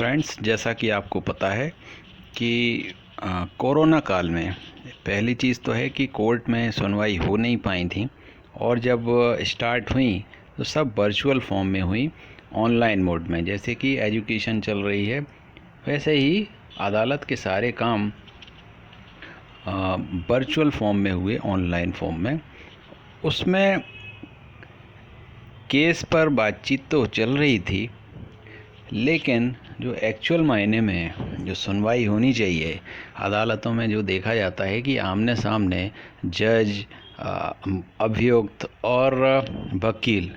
Friends, जैसा कि आपको पता है कि कोरोना काल में पहली चीज़ तो है कि कोर्ट में सुनवाई हो नहीं पाई थी, और जब स्टार्ट हुई तो सब वर्चुअल फॉर्म में हुई, ऑनलाइन मोड में। जैसे कि एजुकेशन चल रही है, वैसे ही अदालत के सारे काम वर्चुअल फॉर्म में हुए, ऑनलाइन फॉर्म में। उसमें केस पर बातचीत तो चल रही थी, लेकिन जो एक्चुअल मायने में जो सुनवाई होनी चाहिए अदालतों में, जो देखा जाता है कि आमने सामने जज, अभियुक्त और वकील,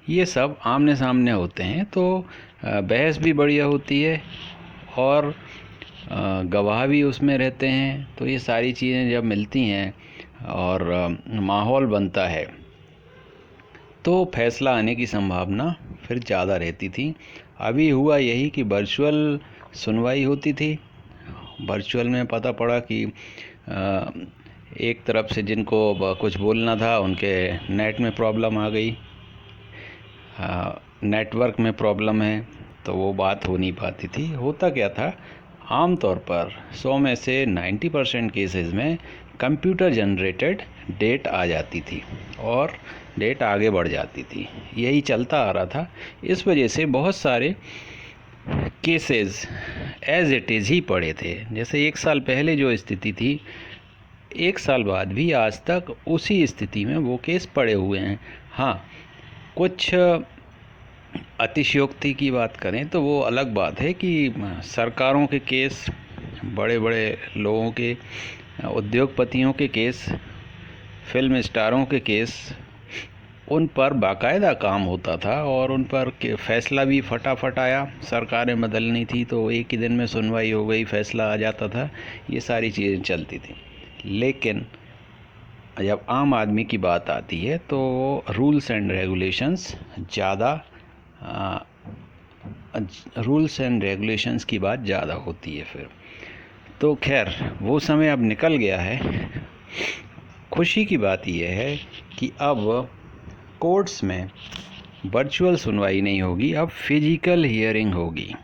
ये सब आमने सामने होते हैं, तो बहस भी बढ़िया होती है और गवाह भी उसमें रहते हैं। तो ये सारी चीज़ें जब मिलती हैं और माहौल बनता है, तो फैसला आने की संभावना फिर ज़्यादा रहती थी। अभी हुआ यही कि वर्चुअल सुनवाई होती थी। वर्चुअल में पता पड़ा कि एक तरफ से जिनको कुछ बोलना था, उनके नेट में प्रॉब्लम आ गई, नेटवर्क में प्रॉब्लम है, तो वो बात हो नहीं पाती थी। होता क्या था, आमतौर पर 100 में से 90% केसेस में कंप्यूटर जनरेटेड डेट आ जाती थी और डेट आगे बढ़ जाती थी। यही चलता आ रहा था। इस वजह से बहुत सारे केसेस एज इट इज़ ही पड़े थे। जैसे 1 साल पहले जो स्थिति थी, 1 साल बाद भी आज तक उसी स्थिति में वो केस पड़े हुए हैं। हाँ, कुछ अतिशयोक्ति की बात करें तो वो अलग बात है कि सरकारों के केस, बड़े बड़े लोगों के, उद्योगपतियों के केस, फिल्म स्टारों के केस, उन पर बाकायदा काम होता था और उन पर फैसला भी फटाफट आया। सरकारें बदलनी थी तो एक ही दिन में सुनवाई हो गई, फैसला आ जाता था। ये सारी चीज़ें चलती थी। लेकिन जब आम आदमी की बात आती है तो रूल्स एंड रेगुलेशंस की बात ज़्यादा होती है फिर। तो खैर, वो समय अब निकल गया है। खुशी की बात यह है कि अब कोर्ट्स में वर्चुअल सुनवाई नहीं होगी, अब फिजिकल हियरिंग होगी।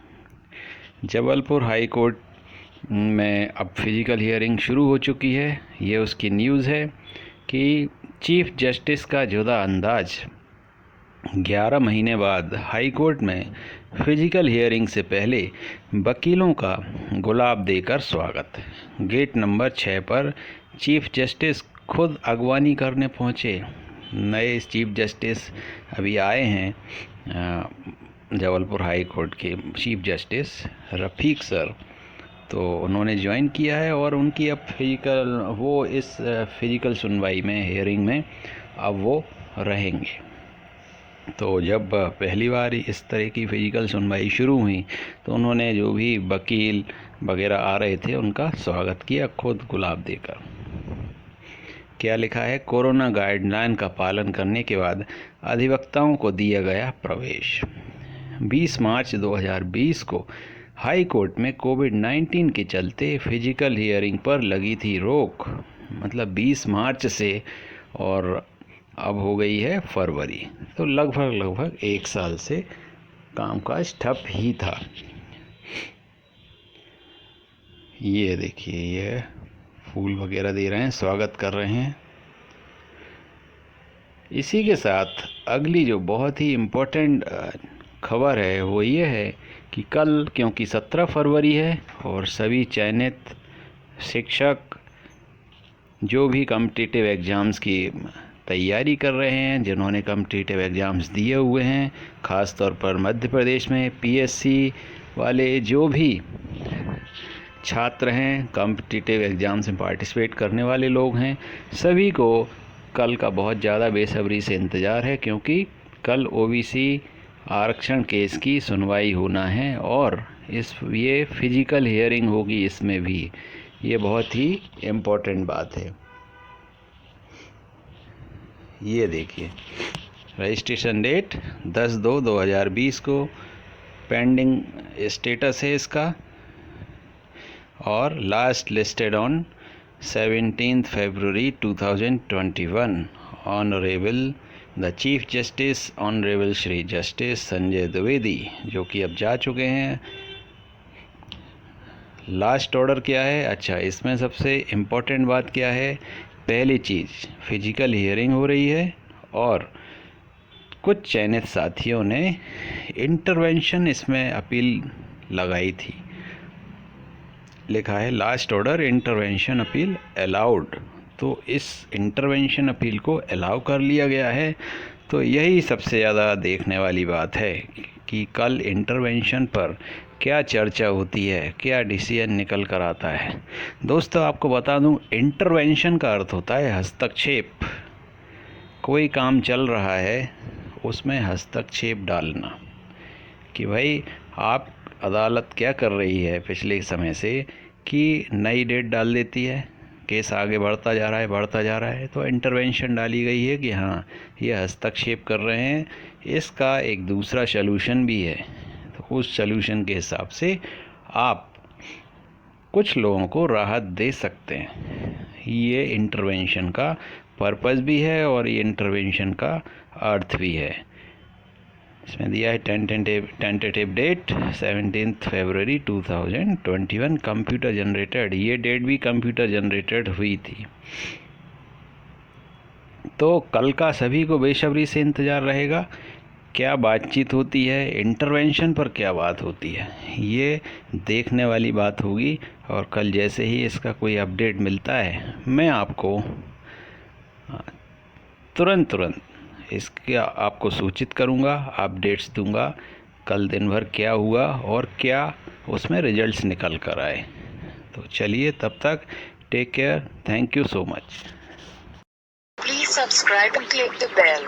जबलपुर हाई कोर्ट में अब फिजिकल हियरिंग शुरू हो चुकी है। ये उसकी न्यूज़ है कि चीफ जस्टिस का जुदा अंदाज, 11 महीने बाद हाई कोर्ट में फिजिकल हियरिंग से पहले वकीलों का गुलाब देकर स्वागत। गेट नंबर 6 पर चीफ जस्टिस खुद अगवानी करने पहुँचे। नए चीफ जस्टिस अभी आए हैं, जबलपुर हाई कोर्ट के चीफ जस्टिस रफ़ीक सर, तो उन्होंने ज्वाइन किया है और उनकी अब इस फिजिकल सुनवाई में, हियरिंग में अब वो रहेंगे। तो जब पहली बार इस तरह की फिजिकल सुनवाई शुरू हुई तो उन्होंने जो भी वकील वगैरह आ रहे थे उनका स्वागत किया, खुद गुलाब देकर। क्या लिखा है, कोरोना गाइडलाइन का पालन करने के बाद अधिवक्ताओं को दिया गया प्रवेश। 20 मार्च 2020 को हाई कोर्ट में कोविड-19 के चलते फिजिकल हियरिंग पर लगी थी रोक, मतलब 20 मार्च से, और अब हो गई है फरवरी। तो लगभग 1 साल से कामकाज ठप ही था। ये देखिए, ये फूल वगैरह दे रहे हैं, स्वागत कर रहे हैं। इसी के साथ अगली जो बहुत ही इम्पोर्टेंट खबर है वो ये है कि कल, क्योंकि 17 फरवरी है और सभी चयनित शिक्षक जो भी कॉम्पिटिटिव एग्ज़ाम्स की तैयारी कर रहे हैं, जिन्होंने कॉम्पिटिटिव एग्ज़ाम्स दिए हुए हैं, ख़ास तौर पर मध्य प्रदेश में पीएससी वाले जो भी छात्र हैं, कॉम्पिटिटिव एग्ज़ाम्स में पार्टिसिपेट करने वाले लोग हैं, सभी को कल का बहुत ज़्यादा बेसब्री से इंतज़ार है, क्योंकि कल ओबीसी आरक्षण केस की सुनवाई होना है और ये फिजिकल हियरिंग होगी इसमें भी। ये बहुत ही इम्पोर्टेंट बात है। ये देखिए, रजिस्ट्रेशन डेट 10/2/2020 को पेंडिंग स्टेटस है इसका, और last listed on 17 February 2021। Honourable the chief justice honourable Shri justice Sanjay Dwivedi, जो कि अब जा चुके हैं, लास्ट ऑर्डर क्या है? अच्छा, इसमें सबसे इम्पोर्टेंट बात क्या है? पहली चीज़, फिजिकल हियरिंग हो रही है और कुछ चयनित साथियों ने इंटरवेंशन इसमें अपील लगाई थी। लिखा है last order intervention appeal allowed, तो इस इंटरवेंशन अपील को अलाउ कर लिया गया है। तो यही सबसे ज़्यादा देखने वाली बात है कि कल इंटरवेंशन पर क्या चर्चा होती है, क्या डिसीजन निकल कर आता है। दोस्तों, आपको बता दूं, इंटरवेंशन का अर्थ होता है हस्तक्षेप। कोई काम चल रहा है, उसमें हस्तक्षेप डालना कि भाई आप अदालत क्या कर रही है पिछले समय से कि नई डेट डाल देती है, केस आगे बढ़ता जा रहा है, तो इंटरवेंशन डाली गई है कि हाँ, ये हस्तक्षेप कर रहे हैं। इसका एक दूसरा सलूशन भी है, तो उस सलूशन के हिसाब से आप कुछ लोगों को राहत दे सकते हैं। ये इंटरवेंशन का पर्पस भी है और ये इंटरवेंशन का अर्थ भी है। इसमें दिया है टेंटेटिव डेट 17 फरवरी 2021, कंप्यूटर जनरेटेड। ये डेट भी कंप्यूटर जनरेटेड हुई थी। तो कल का सभी को बेसब्री से इंतज़ार रहेगा, क्या बातचीत होती है, इंटरवेंशन पर क्या बात होती है, ये देखने वाली बात होगी। और कल जैसे ही इसका कोई अपडेट मिलता है, मैं आपको तुरंत इसके आपको सूचित करूंगा, अपडेट्स दूंगा कल दिन भर क्या हुआ और क्या उसमें रिजल्ट्स निकल कर आए। तो चलिए, तब तक take care, thank you so much. Please subscribe and click the bell.